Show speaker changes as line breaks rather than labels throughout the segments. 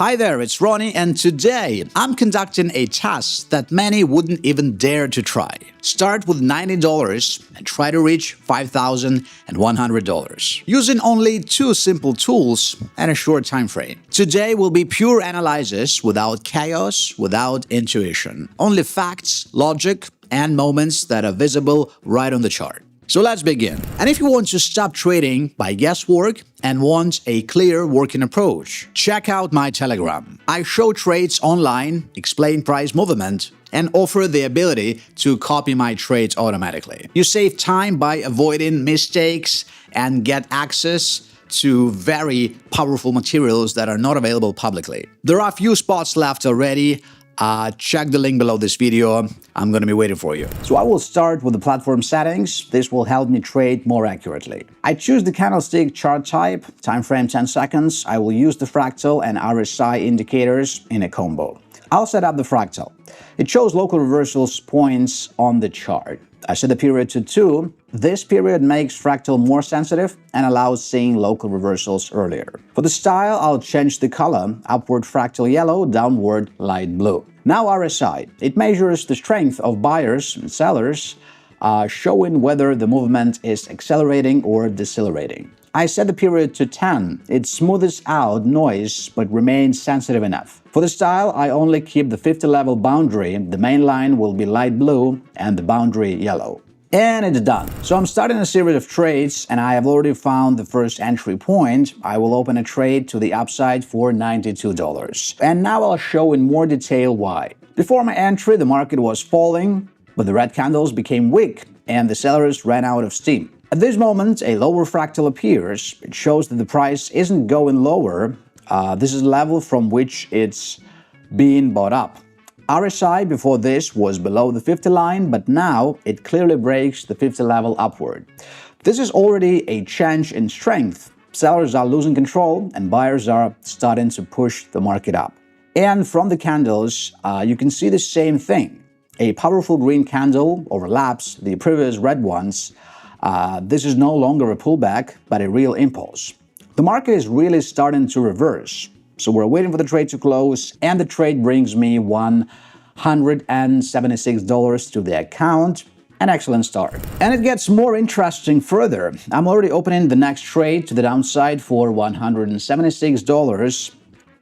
Hi there, it's Ronnie, and today I'm conducting a test that many wouldn't even dare to try. Start with $90 and try to reach $5,100 using only two simple tools and a short time frame. Today will be pure analysis without chaos, without intuition. Only facts, logic, and moments that are visible right on the chart. So let's begin. And if you want to stop trading by guesswork and want a clear working approach, check out my Telegram. I show trades online, explain price movement, and offer the ability to copy my trades automatically. You save time by avoiding mistakes and get access to very powerful materials that are not available publicly. There are a few spots left already. Check the link below this video. I'm going to be waiting for you. So I will start with the platform settings. This will help me trade more accurately. I choose the candlestick chart type, time frame 10 seconds. I will use the fractal and RSI indicators in a combo. I'll set up the fractal. It shows local reversals points on the chart. I set the period to 2. This period makes fractal more sensitive and allows seeing local reversals earlier. For the style, I'll change the color, upward fractal yellow, downward light blue. Now RSI. It measures the strength of buyers and sellers, showing whether the movement is accelerating or decelerating. I set the period to 10. It smooths out noise but remains sensitive enough. For the style, I only keep the 50 level boundary. The main line will be light blue and the boundary yellow. And it's done. So I'm starting a series of trades and I have already found the first entry point. I will open a trade to the upside for $92. And now I'll show in more detail why. Before my entry, the market was falling, but the red candles became weak and the sellers ran out of steam. At this moment, a lower fractal appears. It shows that the price isn't going lower. This is the level from which it's being bought up. RSI before this was below the 50 line, but now it clearly breaks the 50 level upward. This is already a change in strength. Sellers are losing control and buyers are starting to push the market up. And from the candles, you can see the same thing. A powerful green candle overlaps the previous red ones. This is no longer a pullback, but a real impulse. The market is really starting to reverse. So we're waiting for the trade to close, and the trade brings me $176 to the account. An excellent start. And it gets more interesting further. I'm already opening the next trade to the downside for $176.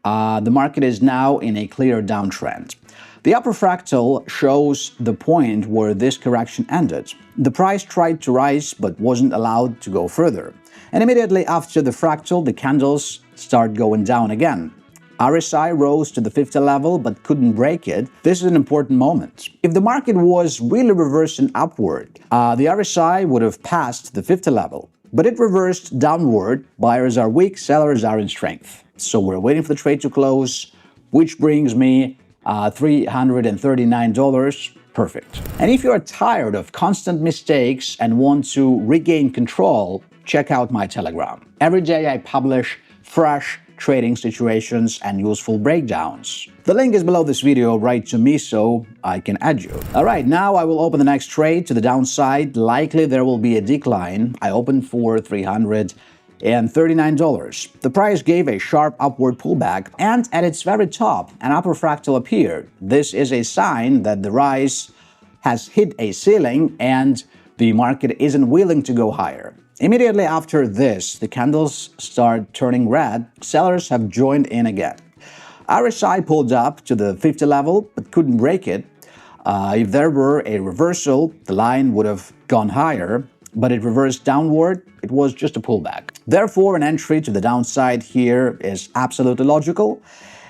The market is now in a clear downtrend. The upper fractal shows the point where this correction ended. The price tried to rise but wasn't allowed to go further. And immediately after the fractal, the candles start going down again. RSI rose to the 50 level but couldn't break it. This is an important moment. If the market was really reversing upward, the RSI would have passed the 50 level. But it reversed downward. Buyers are weak, sellers are in strength. So we're waiting for the trade to close, which brings me $339. Perfect. And if you are tired of constant mistakes and want to regain control, check out my Telegram. Every day I publish fresh trading situations and useful breakdowns. The link is below this video. Write to me so I can add you. Alright, now I will open the next trade to the downside. Likely there will be a decline. I opened for $339. The price gave a sharp upward pullback, and at its very top, an upper fractal appeared. This is a sign that the rise has hit a ceiling and the market isn't willing to go higher. Immediately after this, the candles start turning red. Sellers have joined in again. RSI pulled up to the 50 level but couldn't break it. If there were a reversal, the line would have gone higher, but it reversed downward. It was just a pullback. Therefore, an entry to the downside here is absolutely logical,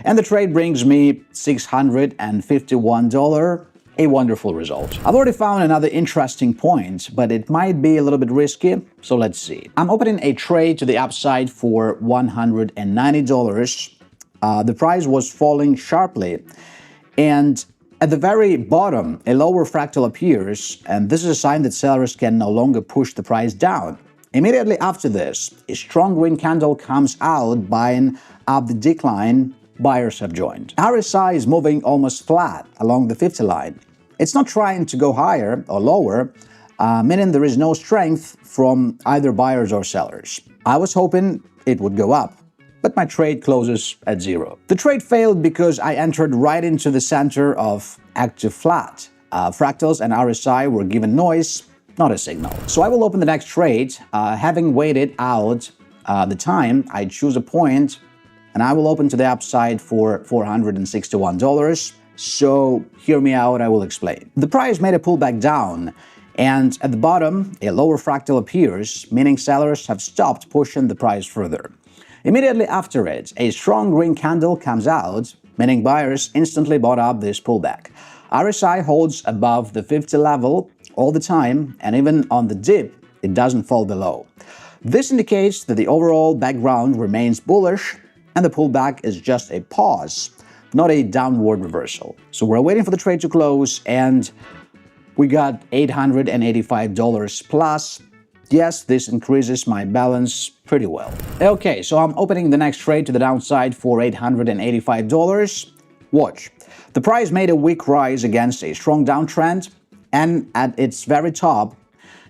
and the trade brings me $651. A wonderful result. I've already found another interesting point, but it might be a little bit risky, so let's see. I'm opening a trade to the upside for $190. The price was falling sharply, and at the very bottom, a lower fractal appears, and this is a sign that sellers can no longer push the price down. Immediately after this, a strong green candle comes out, buying up the decline. Buyers have joined. RSI is moving almost flat along the 50 line. It's not trying to go higher or lower, meaning there is no strength from either buyers or sellers. I was hoping it would go up. but my trade closes at zero. The trade failed because I entered right into the center of active flat. Fractals and RSI were given noise, not a signal. So I will open the next trade. Having waited out the time, I choose a point and I will open to the upside for $461. So hear me out, I will explain. The price made a pullback down, and at the bottom, a lower fractal appears, meaning sellers have stopped pushing the price further. Immediately after it, a strong green candle comes out, meaning buyers instantly bought up this pullback. RSI holds above the 50 level all the time, and even on the dip, it doesn't fall below. This indicates that the overall background remains bullish, and the pullback is just a pause, not a downward reversal. So we're waiting for the trade to close, and we got $885 plus. Yes, this increases my balance pretty well. Okay, so I'm opening the next trade to the downside for $885. Watch. The price made a weak rise against a strong downtrend, and at its very top,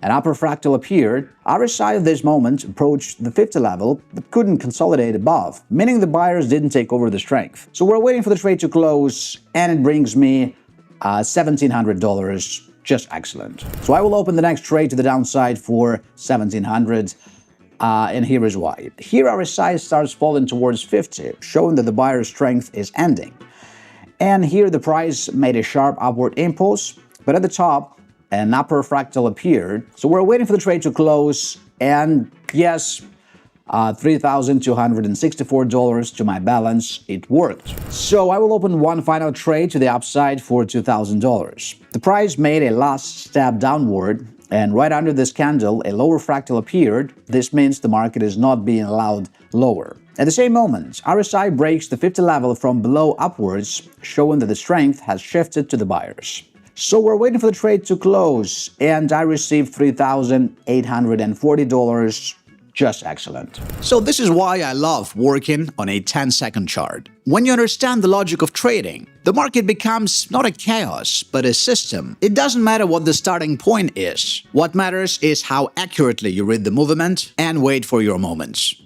an upper fractal appeared. RSI at this moment approached the 50 level, but couldn't consolidate above, meaning the buyers didn't take over the strength. So we're waiting for the trade to close, and it brings me $1,700. Just excellent. So I will open the next trade to the downside for $1,700, and here is why. Here RSI starts falling towards 50, showing that the buyer's strength is ending. And here the price made a sharp upward impulse, but at the top, an upper fractal appeared. So we're waiting for the trade to close, and yes, $3,264 to my balance. It worked. So I will open one final trade to the upside for $2,000. The price made a last step downward, and right under this candle, a lower fractal appeared. This means the market is not being allowed lower. At the same moment, RSI breaks the 50 level from below upwards, showing that the strength has shifted to the buyers. So we're waiting for the trade to close, and I received $3,840. Just excellent. So this is why I love working on a 10-second chart. When you understand the logic of trading, the market becomes not a chaos, but a system. It doesn't matter what the starting point is. What matters is how accurately you read the movement and wait for your moments.